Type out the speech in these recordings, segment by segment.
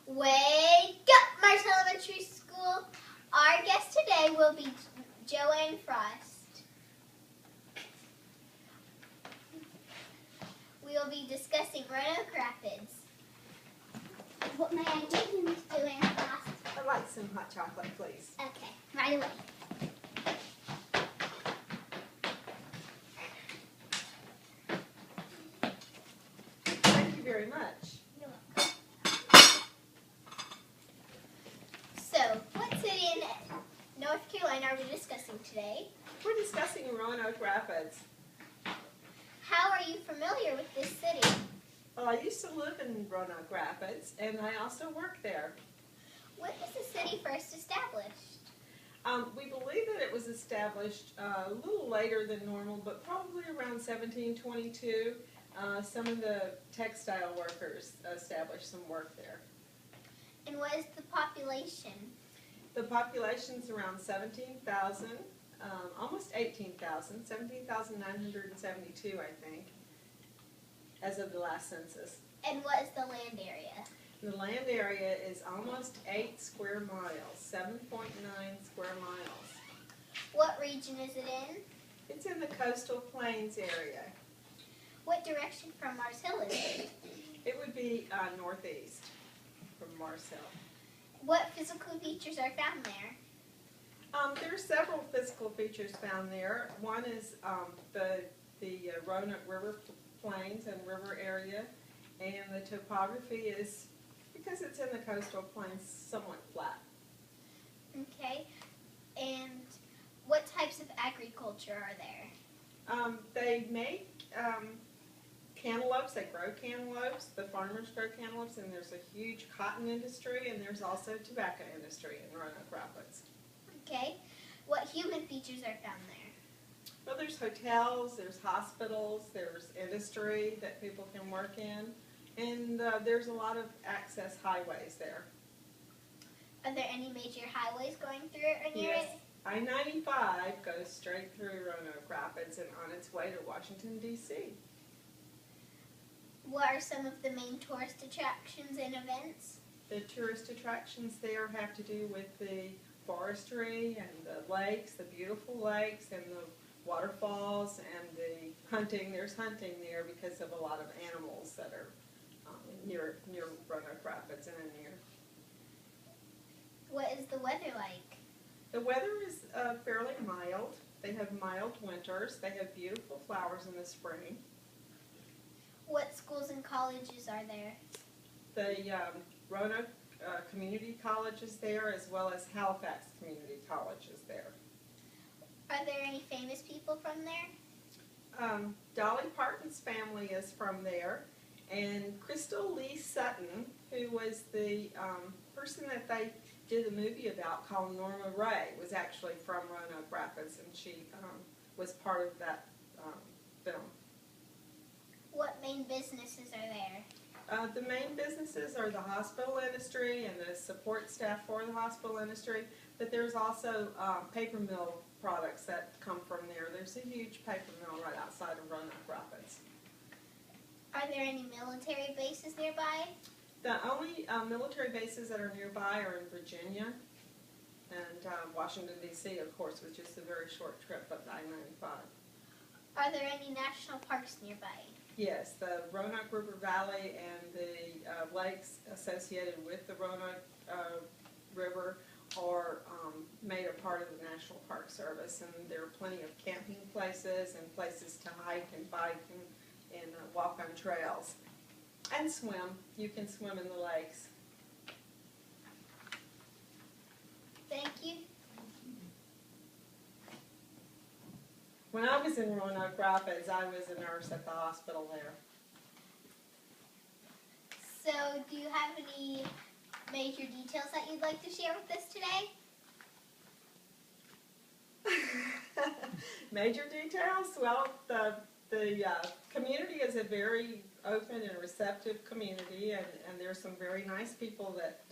Wake up, Mars Elementary School. Our guest today will be Joanne Frost. We will be discussing Roanoke Rapids. What may I do, Miss Joanne Frost? I'd like some hot chocolate, please. Okay, right away. Thank you very much. You're welcome. So, what city in North Carolina are we discussing today? We're discussing Roanoke Rapids. How are you familiar with this city? Well, I used to live in Roanoke Rapids, and I also work there. When was the city first established? We believe that it was established a little later than normal, but probably around 1722. Some of the textile workers established some work there. And what is the population? The population's around 17,000, almost 18,000, 17,972, I think, as of the last census. And what is the land area? The land area is almost 8 square miles, 7.9 square miles. What region is it in? It's in the coastal plains area. What direction from Mars Hill is it? It would be northeast from Mars Hill. What physical features are found there? There are several physical features found there. One is the Roanoke River plains and river area, and the topography is, because it's in the coastal plains, somewhat flat. Okay. And what types of agriculture are there? They make cantaloupes. They grow cantaloupes. The farmers grow cantaloupes, and there's a huge cotton industry, and there's also tobacco industry in Roanoke Rapids. Okay. What human features are found there? Well, there's hotels, there's hospitals, there's industry that people can work in, and there's a lot of access highways there. Are there any major highways going through it or near Yes. it? I-95 goes straight through Roanoke Rapids and on its way to Washington, D.C. What are some of the main tourist attractions and events? The tourist attractions there have to do with the forestry and the lakes, the beautiful lakes and the waterfalls and the hunting. There's hunting there because of a lot of animals that are near Roanoke Rapids and in near. What is the weather like? The weather is fairly mild. They have mild winters. They have beautiful flowers in the spring. What schools and colleges are there? The Roanoke Community College is there, as well as Halifax Community College is there. Are there any famous people from there? Dolly Parton's family is from there, and Crystal Lee Sutton, who was the person that they did a movie about called Norma Ray, was actually from Roanoke Rapids, and she was part of that film. What main businesses are there? The main businesses are the hospital industry and the support staff for the hospital industry, but there's also paper mill products that come from there. There's a huge paper mill right outside of Roanoke Rapids. Are there any military bases nearby? The only military bases that are nearby are in Virginia and Washington, D.C., of course, which is a very short trip up I-95. Are there any national parks nearby? Yes, the Roanoke River Valley and the lakes associated with the Roanoke River are made a part of the National Park Service, and there are plenty of camping places and places to hike and bike and walk on trails. And swim. You can swim in the lakes. Thank you. When I was in Roanoke Rapids, I was a nurse at the hospital there. So, do you have any major details that you'd like to share with us today? Major details? Well, the community is a very open and receptive community, and there's some very nice people that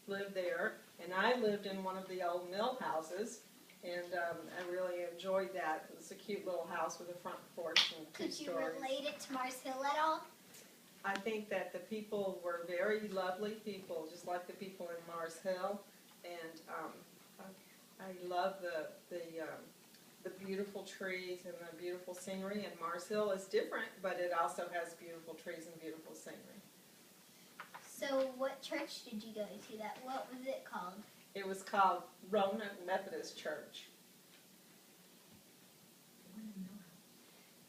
live there. And I lived in one of the old mill houses, and I really enjoyed that. It was a cute little house with a front porch and 2 stories. Could you relate it to Mars Hill at all? I think that the people were very lovely people, just like the people in Mars Hill, and I love the beautiful trees and the beautiful scenery. And Mars Hill is different, but it also has beautiful trees and beautiful scenery. So what church did you go to? What was it called? It was called Roanoke Methodist Church.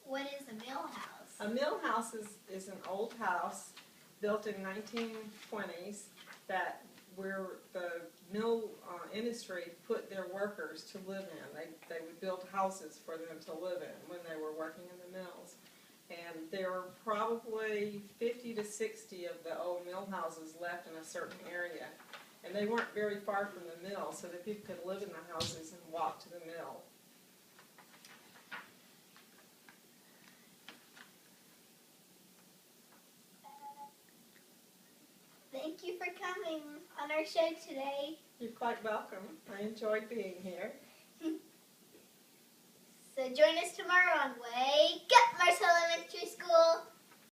What is a mill house? A mill house is an old house built in 1920s that where the mill industry put their workers to live in. They would build houses for them to live in when they were working in the mills. And there were probably 50 to 60 of the old mill houses left in a certain area. And they weren't very far from the mill, so that people could live in the houses and walk to the mill. Thank you for coming on our show today. You're quite welcome. I enjoyed being here. So join us tomorrow on